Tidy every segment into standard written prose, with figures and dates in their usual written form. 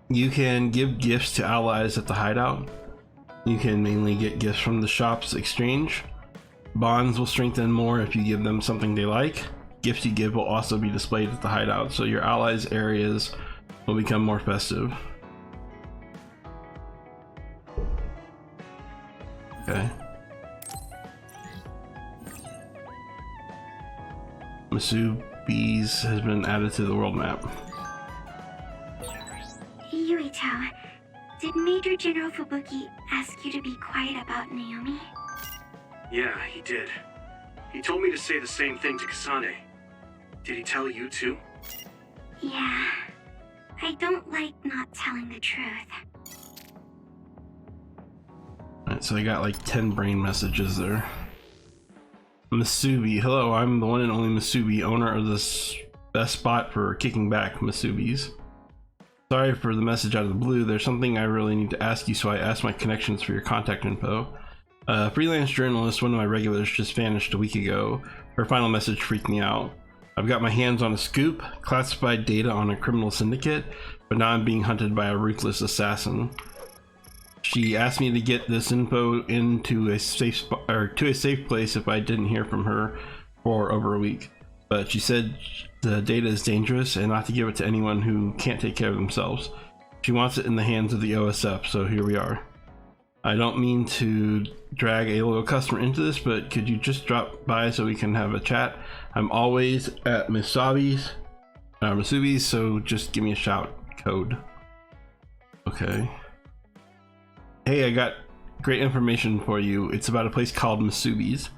You can give gifts to allies at the hideout. You can mainly get gifts from the shop's exchange. Bonds will strengthen more if you give them something they like. Gifts you give will also be displayed at the hideout, so your allies' areas will become more festive. Okay. Masubi's has been added to the world map. Jericho, did Major General Fubuki ask you to be quiet about Naomi? Yeah, he did. He told me to say the same thing to Kasane. Did he tell you too? Yeah. I don't like not telling the truth. Alright, so I got like 10 brain messages there. Masubi, hello, I'm the one and only Masubi, owner of this best spot for kicking back Masubi's. Sorry for the message out of the blue, there's something I really need to ask you, so I asked my connections for your contact info. A freelance journalist, one of my regulars, just vanished a week ago. Her final message freaked me out. I've got my hands on a scoop, classified data on a criminal syndicate, but now I'm being hunted by a ruthless assassin. She asked me to get this info into a safe place if I didn't hear from her for over a week. But she said the data is dangerous and not to give it to anyone who can't take care of themselves. She wants it in the hands of the OSF, so here we are. I don't mean to drag a loyal customer into this, but could you just drop by so we can have a chat? I'm always at Masubi's, so just give me a shout. Code. Okay. Hey, I got great information for you. It's about a place called Masubi's.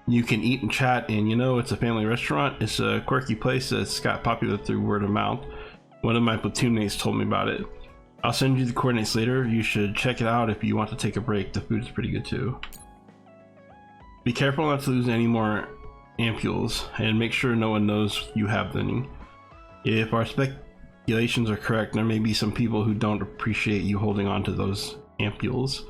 You can eat and chat, and you know, it's a family restaurant. It's a quirky place that's got popular through word of mouth. One of my platoon mates told me about it. I'll send you the coordinates later. You should check it out if you want to take a break. The food is pretty good too. Be careful not to lose any more ampules, and make sure no one knows you have any. If our speculations are correct, there may be some people who don't appreciate you holding on to those ampules.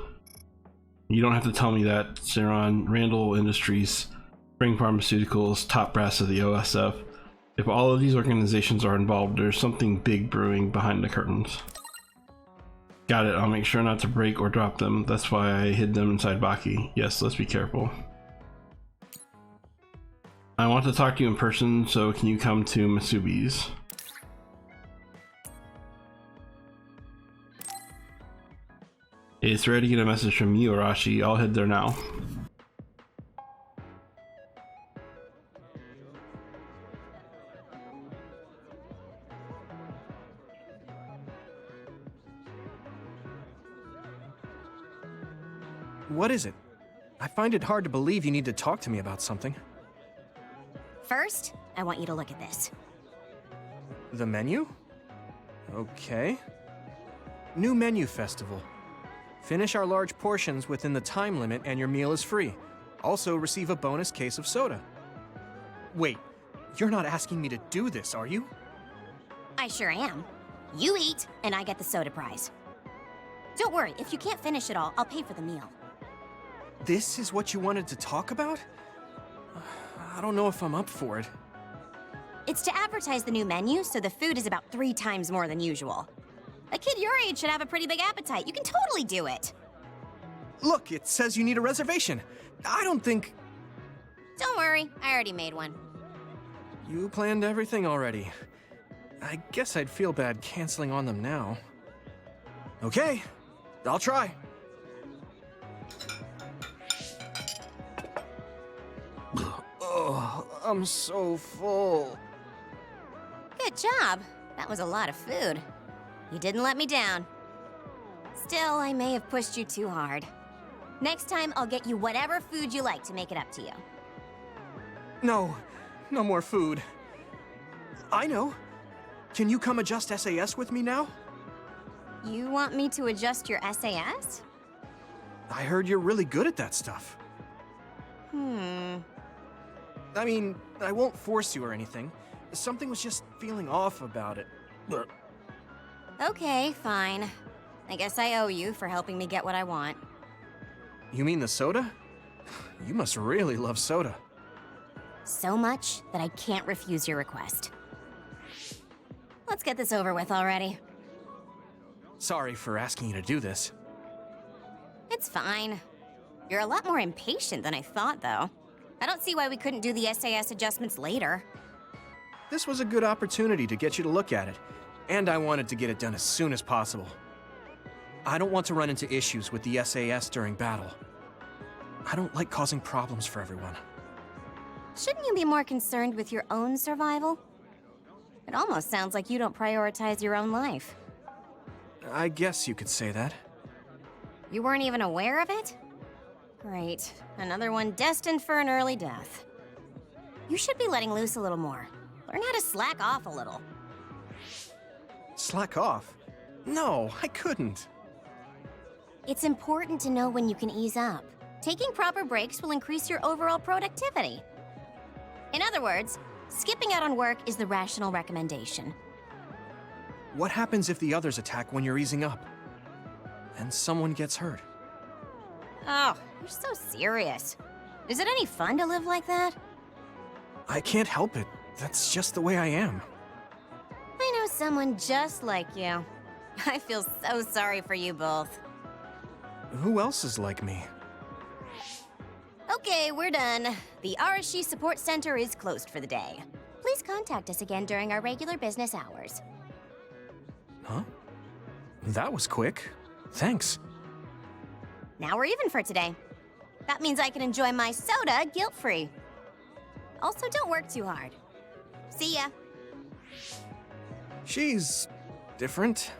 You don't have to tell me that, Saron. Randall Industries, Spring Pharmaceuticals, top brass of the OSF. If all of these organizations are involved, there's something big brewing behind the curtains. Got it, I'll make sure not to break or drop them. That's why I hid them inside Baki. Yes, let's be careful. I want to talk to you in person, so can you come to Masubi's? It's rare to get a message from you, Arashi. I'll head there now. What is it? I find it hard to believe you need to talk to me about something. First, I want you to look at this. The menu? Okay. New menu festival. Finish our large portions within the time limit and your meal is free. Also receive a bonus case of soda. Wait, you're not asking me to do this, are you? I sure am. You eat, and I get the soda prize. Don't worry, if you can't finish it all, I'll pay for the meal. This is what you wanted to talk about? I don't know if I'm up for it. It's to advertise the new menu, so the food is about 3 times more than usual. A kid your age should have a pretty big appetite. You can totally do it. Look, it says you need a reservation. I don't think... Don't worry, I already made one. You planned everything already. I guess I'd feel bad canceling on them now. Okay, I'll try. Oh, I'm so full. Good job. That was a lot of food. You didn't let me down. Still, I may have pushed you too hard. Next time, I'll get you whatever food you like to make it up to you. No, no more food. I know. Can you come adjust SAS with me now? You want me to adjust your SAS? I heard you're really good at that stuff. I mean, I won't force you or anything. Something was just feeling off about it. Okay, fine. I guess I owe you for helping me get what I want. You mean the soda? You must really love soda. So much that I can't refuse your request. Let's get this over with already. Sorry for asking you to do this. It's fine. You're a lot more impatient than I thought, though. I don't see why we couldn't do the SAS adjustments later. This was a good opportunity to get you to look at it, and I wanted to get it done as soon as possible. I don't want to run into issues with the SAS during battle. I don't like causing problems for everyone. Shouldn't you be more concerned with your own survival? It almost sounds like you don't prioritize your own life. I guess you could say that. You weren't even aware of it? Great. Another one destined for an early death. You should be letting loose a little more. Learn how to slack off a little. Slack off? No, I couldn't. It's important to know when you can ease up. Taking proper breaks will increase your overall productivity. In other words, skipping out on work is the rational recommendation. What happens if the others attack when you're easing up? And someone gets hurt? Oh, you're so serious. Is it any fun to live like that? I can't help it. That's just the way I am. I know someone just like you. I feel so sorry for you both. Who else is like me? Okay, we're done. The Arashi Support Center is closed for the day. Please contact us again during our regular business hours. Huh? That was quick. Thanks. Now we're even for today. That means I can enjoy my soda guilt-free. Also, don't work too hard. See ya. She's different.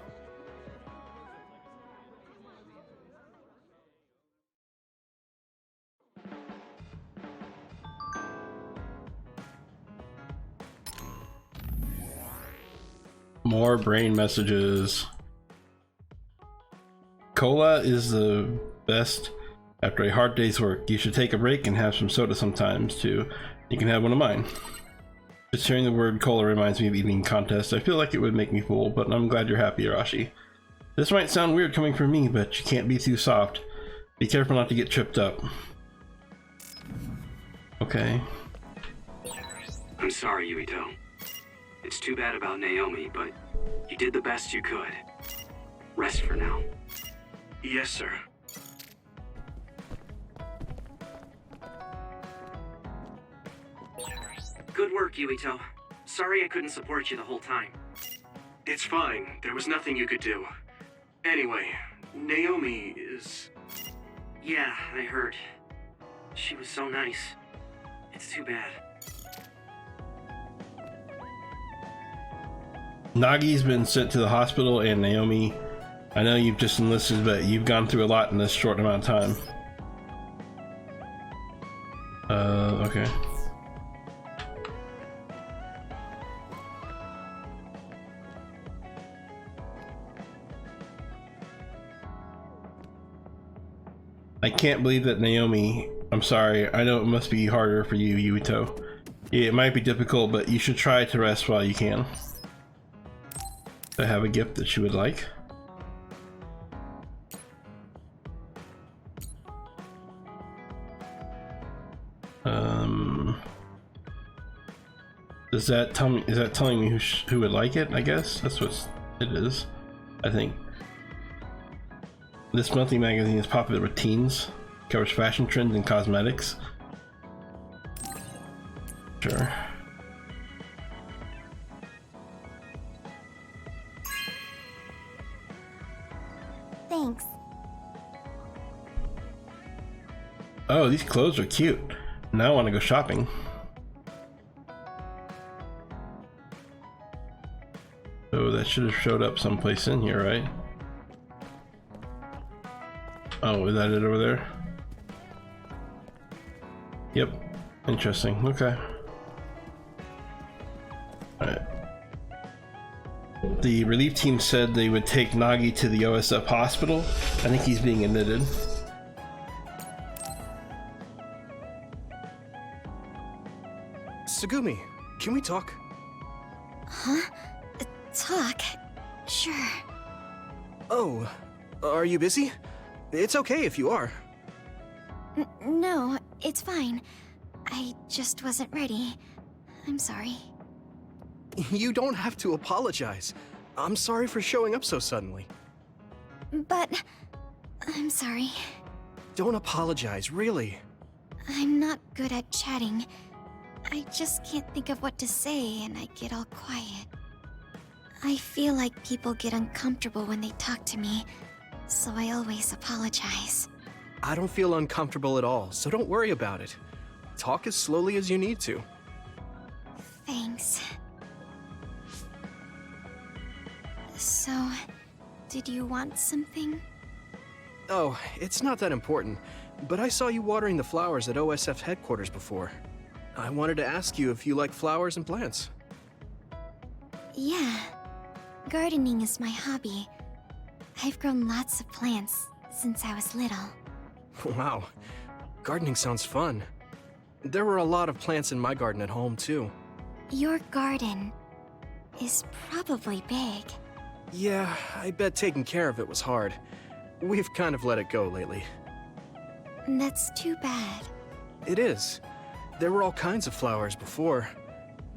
More brain messages. Cola is the best after a hard day's work. You should take a break and have some soda sometimes too. You can have one of mine. Just hearing the word cola reminds me of eating contest. I feel like it would make me full, but I'm glad you're happy, Arashi. This might sound weird coming from me, but you can't be too soft. Be careful not to get tripped up. Okay. I'm sorry, Yuito. It's too bad about Naomi, but you did the best you could. Rest for now. Yes, sir. Good work, Yuito. Sorry I couldn't support you the whole time. It's fine. There was nothing you could do. Anyway, Naomi is... Yeah, I heard. She was so nice. It's too bad. Nagi's been sent to the hospital, and Naomi, I know you've just enlisted, but you've gone through a lot in this short amount of time. Okay. I can't believe that Naomi, I'm sorry, I know it must be harder for you, Yuito. It might be difficult, but you should try to rest while you can. I have a gift that she would like. Does that tell me? Is that telling me who would like it? I guess that's what it is. I think this monthly magazine is popular with teens, covers fashion trends and cosmetics. Sure. Thanks. Oh, these clothes are cute. Now I want to go shopping. Oh, that should have showed up someplace in here, right? Oh, is that it over there? Yep. Interesting. Okay. Alright. The relief team said they would take Nagi to the OSF hospital. I think he's being admitted. Tsugumi, can we talk? Huh? Talk? Sure. Oh, are you busy? It's okay if you are. No, it's fine. I just wasn't ready. I'm sorry. You don't have to apologize. I'm sorry for showing up so suddenly. But... I'm sorry. Don't apologize, really. I'm not good at chatting. I just can't think of what to say and I get all quiet. I feel like people get uncomfortable when they talk to me, so I always apologize. I don't feel uncomfortable at all, so don't worry about it. Talk as slowly as you need to. Thanks. So, did you want something? Oh, it's not that important, but I saw you watering the flowers at OSF headquarters before. I wanted to ask you if you like flowers and plants. Yeah. Gardening is my hobby. I've grown lots of plants since I was little. Wow, gardening sounds fun. There were a lot of plants in my garden at home, too. Your garden is probably big. Yeah, I bet taking care of it was hard. We've kind of let it go lately. That's too bad. It is. There were all kinds of flowers before.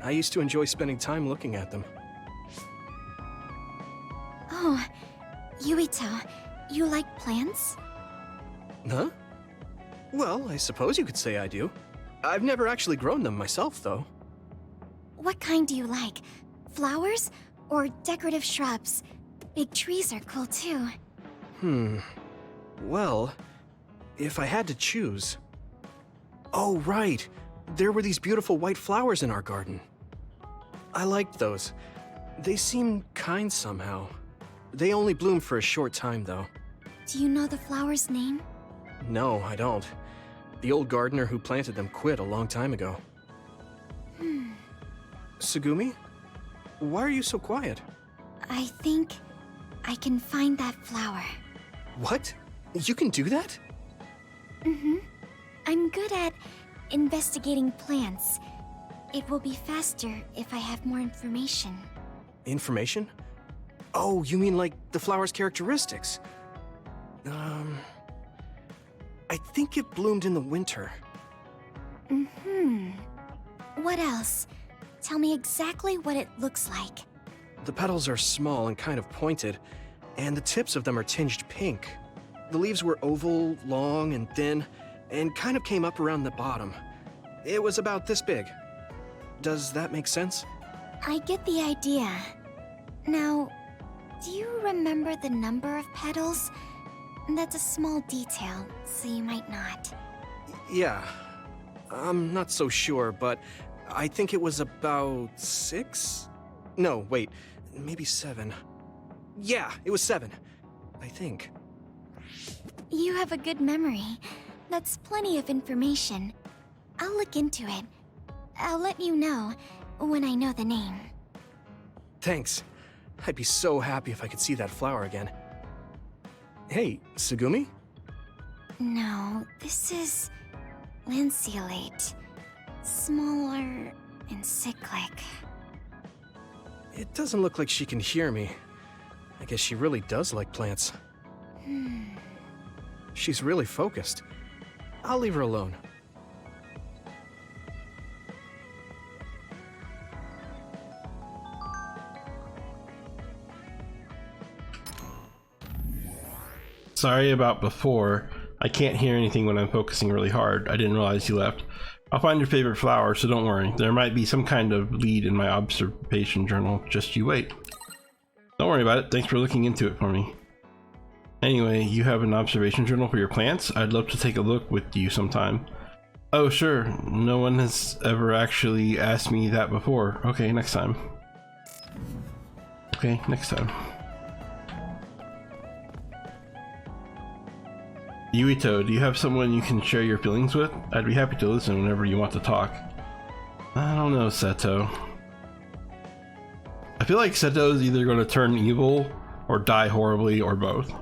I used to enjoy spending time looking at them. Oh, Yuito, you like plants? Huh? Well, I suppose you could say I do. I've never actually grown them myself, though. What kind do you like? Flowers or decorative shrubs? Big trees are cool too. Well, if I had to choose... Oh, right. There were these beautiful white flowers in our garden. I liked those. They seemed kind somehow. They only bloomed for a short time, though. Do you know the flower's name? No, I don't. The old gardener who planted them quit a long time ago. Tsugumi? Why are you so quiet? I think I can find that flower. What? You can do that? I'm good at investigating plants. It will be faster if I have more information. Information? Oh, you mean like the flower's characteristics? I think it bloomed in the winter. What else? Tell me exactly what it looks like. The petals are small and kind of pointed, and the tips of them are tinged pink. The leaves were oval, long, and thin, and kind of came up around the bottom. It was about this big. Does that make sense? I get the idea. Now, do you remember the number of petals? That's a small detail, so you might not. Yeah. I'm not so sure, but I think it was about 6? No, wait, maybe 7. Yeah, it was 7. I think. You have a good memory. That's plenty of information. I'll look into it. I'll let you know when I know the name. Thanks. I'd be so happy if I could see that flower again. Hey, Tsugumi? No, this is lanceolate. Smaller and cyclic. It doesn't look like she can hear me. I guess she really does like plants. She's really focused. I'll leave her alone. Sorry about before. I can't hear anything when I'm focusing really hard. I didn't realize you left. I'll find your favorite flower, so don't worry. There might be some kind of lead in my observation journal. Just you wait. Don't worry about it. Thanks for looking into it for me. Anyway, you have an observation journal for your plants? I'd love to take a look with you sometime. Oh, sure. No one has ever actually asked me that before. Okay, next time. Okay, next time. Yuito, do you have someone you can share your feelings with? I'd be happy to listen whenever you want to talk. I don't know, Seto. I feel like Seto is either going to turn evil or die horribly or both.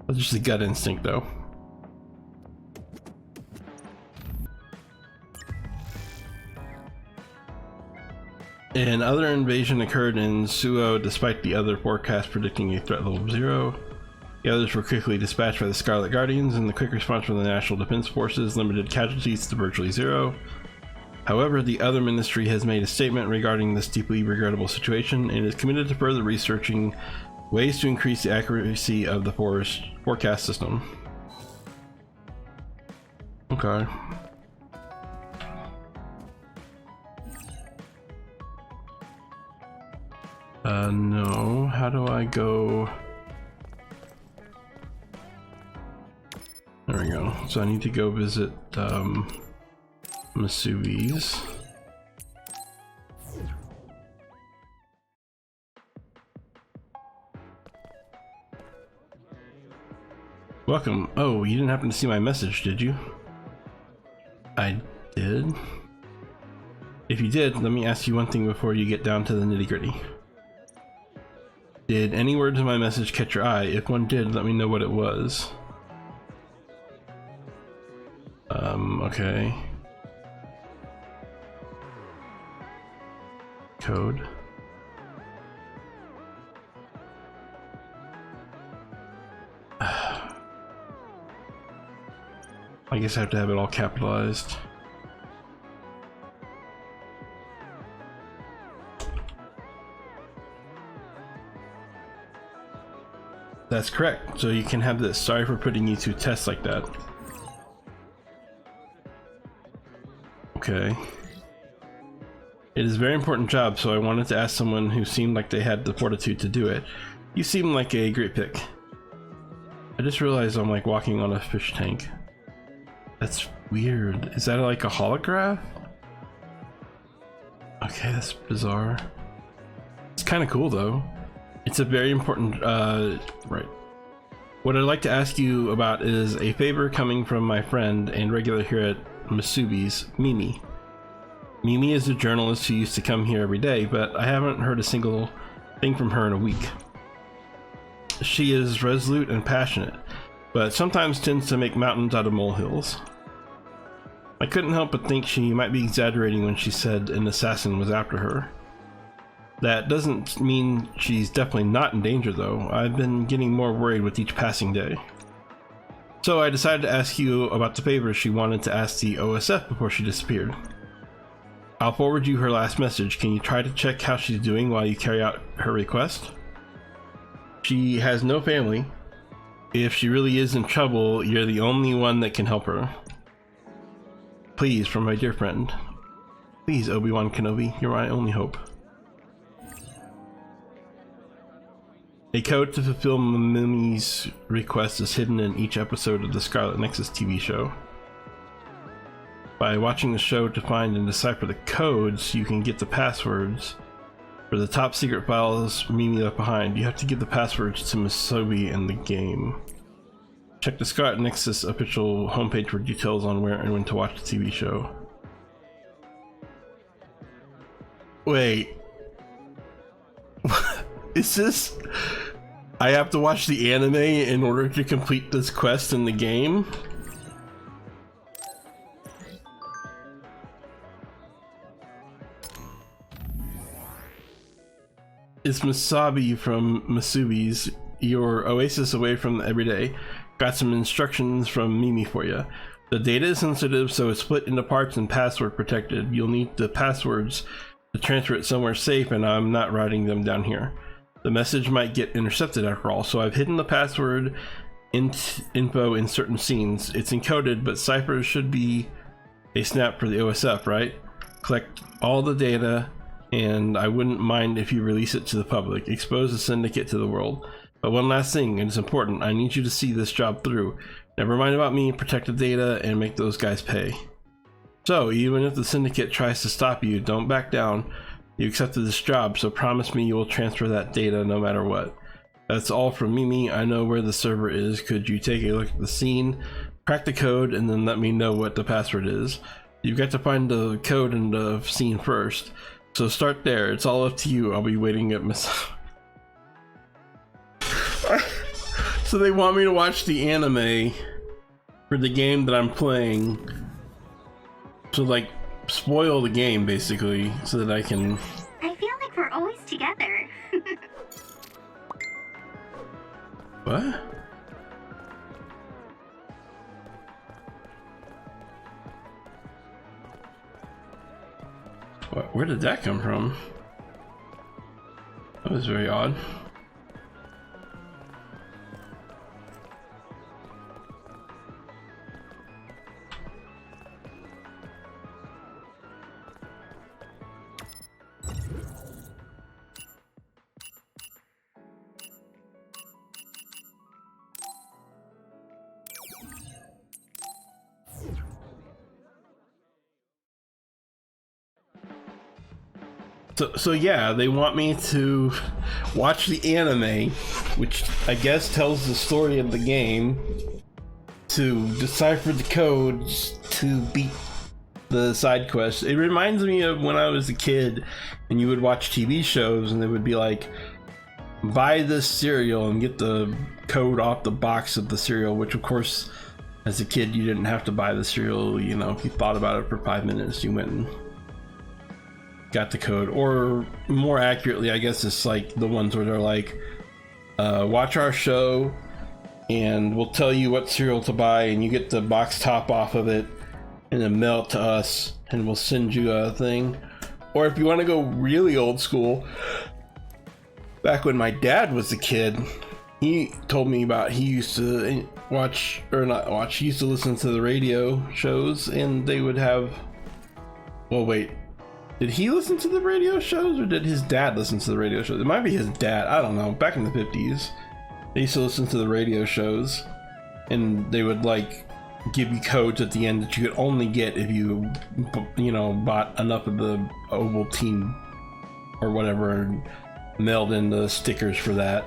That's just a gut instinct, though. Another invasion occurred in Suo despite the other forecast predicting a threat level of 0. The others were quickly dispatched by the Scarlet Guardians, and the quick response from the National Defense Forces limited casualties to virtually 0. However, the other ministry has made a statement regarding this deeply regrettable situation and is committed to further researching Ways to increase the accuracy of the forecast system. Okay. No. How do I go? There we go. So I need to go visit Masubi's. Welcome. Oh, you didn't happen to see my message, did you? I did. If you did, let me ask you one thing before you get down to the nitty-gritty. Did any words in my message catch your eye? If one did, let me know what it was. Okay. Code. I guess I have to have it all capitalized. That's correct. So you can have this. Sorry for putting you to tests like that. Okay. It is a very important job, so I wanted to ask someone who seemed like they had the fortitude to do it. You seem like a great pick. I just realized I'm like walking on a fish tank. That's weird. Is that like a holograph? Okay, that's bizarre. It's kind of cool though. It's a very important, right. What I'd like to ask you about is a favor coming from my friend and regular here at Masubi's, Mimi. Mimi is a journalist who used to come here every day, but I haven't heard a single thing from her in a week. She is resolute and passionate, but sometimes tends to make mountains out of molehills. I couldn't help but think she might be exaggerating when she said an assassin was after her. That doesn't mean she's definitely not in danger though. I've been getting more worried with each passing day. So I decided to ask you about the favor she wanted to ask the OSF before she disappeared. I'll forward you her last message. Can you try to check how she's doing while you carry out her request? She has no family. If she really is in trouble, you're the only one that can help her. Please, from my dear friend. Please, Obi-Wan Kenobi, you're my only hope. A code to fulfill Mimi's request is hidden in each episode of the Scarlet Nexus TV show. By watching the show to find and decipher the codes, you can get the passwords for the top secret files Mimi left behind. You have to give the passwords to Masubi in the game. Check the Scarlet Nexus official homepage for details on where and when to watch the TV show. Wait. Is this... I have to watch the anime in order to complete this quest in the game? It's Masabi from Masubi's, your oasis away from the everyday. Got some instructions from Mimi for you. The data is sensitive, so it's split into parts and password protected. You'll need the passwords to transfer it somewhere safe, and I'm not writing them down here. The message might get intercepted after all, so I've hidden the password info in certain scenes. It's encoded, but ciphers should be a snap for the OSF, right? Collect all the data, and I wouldn't mind if you release it to the public. Expose the syndicate to the world. But one last thing, and it's important, I need you to see this job through. Never mind about me, protect the data, and make those guys pay. So, even if the syndicate tries to stop you, don't back down. You accepted this job, so promise me you will transfer that data no matter what. That's all from Mimi. I know where the server is. Could you take a look at the scene, crack the code, and then let me know what the password is? You've got to find the code in the scene first. So start there. It's all up to you. I'll be waiting at Miss... So they want me to watch the anime for the game that I'm playing. So like, spoil the game basically, so that I can... I feel like we're always together. What? Where did that come from? That was very odd. So yeah, they want me to watch the anime, which I guess tells the story of the game, to decipher the codes to beat the side quests. It reminds me of when I was a kid and you would watch TV shows and they would be like, buy this cereal and get the code off the box of the cereal, which of course as a kid you didn't have to buy the cereal. You know, if you thought about it for 5 minutes, you went and got the code. Or more accurately, I guess it's like the ones where they're like, watch our show and we'll tell you what cereal to buy and you get the box top off of it and then mail it to us and we'll send you a thing. Or if you want to go really old school, back when my dad was a kid, he told me about, he used to watch, or not watch, he used to listen to the radio shows and they would have, well wait, did he listen to the radio shows or did his dad listen to the radio shows? It might be his dad, I don't know. Back in the 50s, they used to listen to the radio shows and they would like give you codes at the end that you could only get if you know, bought enough of the Ovaltine or whatever and mailed in the stickers for that.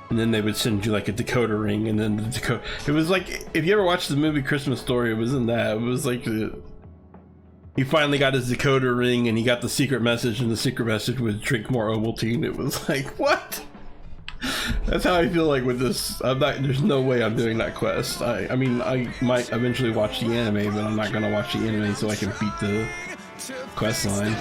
And then they would send you like a decoder ring, and then the decoder. It was like, if you ever watched the movie Christmas Story, it was in that. It was like he finally got his decoder ring and he got the secret message, and the secret message was drink more Ovaltine. It was like, what? That's how I feel like with this. I'm not, there's no way I'm doing that quest. I mean, I might eventually watch the anime, but I'm not gonna watch the anime so I can beat the quest line.